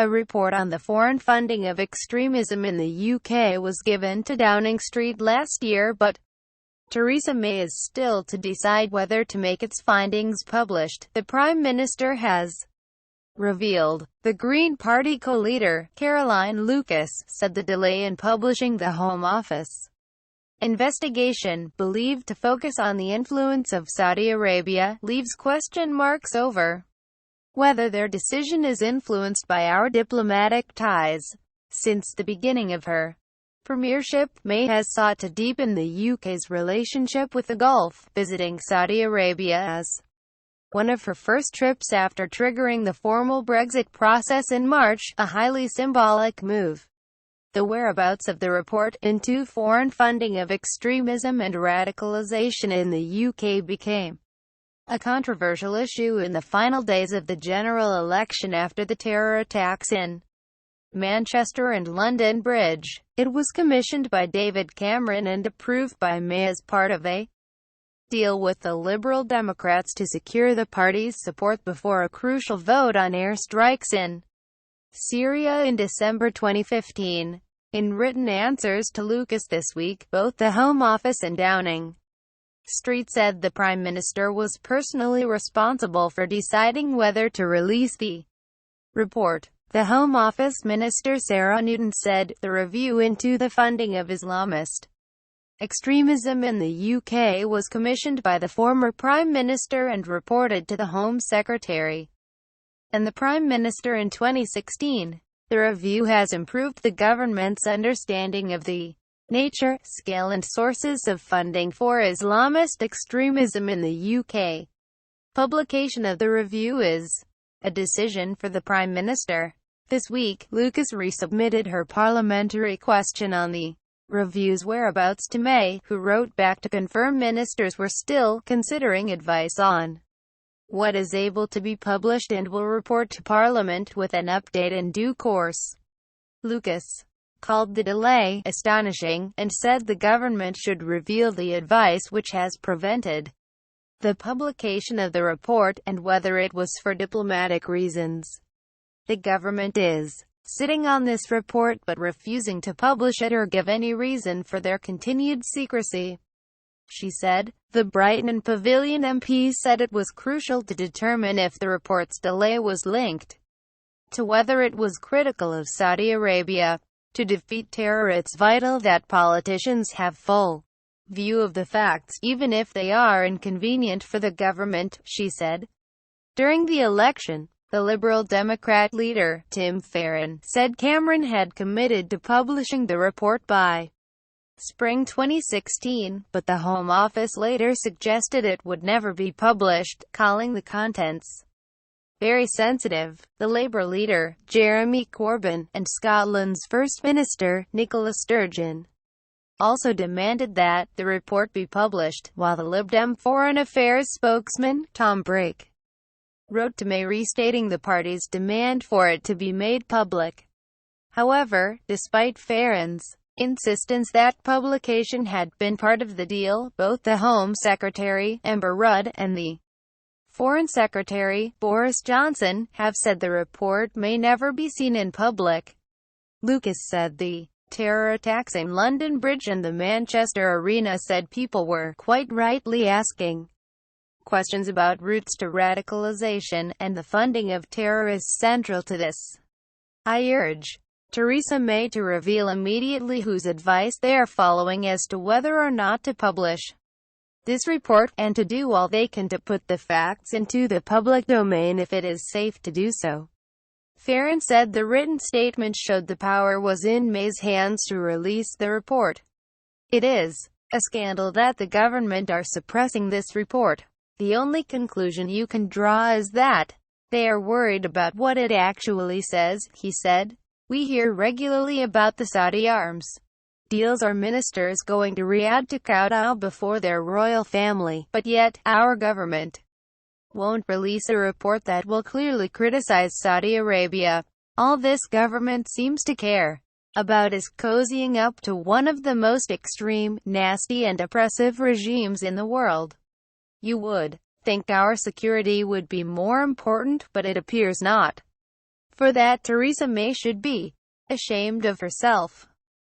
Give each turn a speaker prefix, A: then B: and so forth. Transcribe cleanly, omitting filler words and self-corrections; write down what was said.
A: A report on the foreign funding of extremism in the UK was given to Downing Street last year, but Theresa May is still to decide whether to make its findings published, the Prime Minister has revealed. The Green Party co-leader, Caroline Lucas, said the delay in publishing the Home Office investigation, believed to focus on the influence of Saudi Arabia, leaves question marks over whether their decision is influenced by our diplomatic ties. Since the beginning of her premiership, May has sought to deepen the UK's relationship with the Gulf, visiting Saudi Arabia as one of her first trips after triggering the formal Brexit process in March, a highly symbolic move. The whereabouts of the report into foreign funding of extremism and radicalization in the UK became a controversial issue in the final days of the general election after the terror attacks in Manchester and London Bridge. It was commissioned by David Cameron and approved by May as part of a deal with the Liberal Democrats to secure the party's support before a crucial vote on airstrikes in Syria in December 2015. In written answers to Lucas this week, both the Home Office and Downing Street said the Prime Minister was personally responsible for deciding whether to release the report. The Home Office Minister Sarah Newton said, "The review into the funding of Islamist extremism in the UK was commissioned by the former Prime Minister and reported to the Home Secretary and the Prime Minister in 2016. The review has improved the government's understanding of the nature, scale and sources of funding for Islamist extremism in the UK. Publication of the review is a decision for the Prime Minister." This week, Lucas resubmitted her parliamentary question on the review's whereabouts to May, who wrote back to confirm ministers were still considering advice on what is able to be published and will report to Parliament with an update in due course. Lucas called the delay astonishing, and said the government should reveal the advice which has prevented the publication of the report, and whether it was for diplomatic reasons. The government is sitting on this report but refusing to publish it or give any reason for their continued secrecy, she said. The Brighton and Pavilion MP said it was crucial to determine if the report's delay was linked to whether it was critical of Saudi Arabia. To defeat terror, it's vital that politicians have full view of the facts, even if they are inconvenient for the government, she said. During the election, the Liberal Democrat leader, Tim Farron, said Cameron had committed to publishing the report by spring 2016, but the Home Office later suggested it would never be published, calling the contents very sensitive. The Labour leader, Jeremy Corbyn, and Scotland's First Minister, Nicola Sturgeon, also demanded that the report be published, while the Lib Dem Foreign Affairs spokesman, Tom Brake, wrote to May restating the party's demand for it to be made public. However, despite Farron's insistence that publication had been part of the deal, both the Home Secretary, Amber Rudd, and the Foreign Secretary, Boris Johnson, have said the report may never be seen in public. Lucas said the terror attacks in London Bridge and the Manchester Arena said people were, quite rightly, asking questions about routes to radicalization, and the funding of terror is central to this. I urge Theresa May to reveal immediately whose advice they are following as to whether or not to publish this report, and to do all they can to put the facts into the public domain if it is safe to do so. Farron said the written statement showed the power was in May's hands to release the report. It is a scandal that the government are suppressing this report. The only conclusion you can draw is that they are worried about what it actually says, he said. We hear regularly about the Saudi arms deals. Are ministers going to Riyadh to kowtow before their royal family? But yet, our government won't release a report that will clearly criticize Saudi Arabia. All this government seems to care about is cozying up to one of the most extreme, nasty and oppressive regimes in the world. You would think our security would be more important, but it appears not. For that, Theresa May should be ashamed of herself.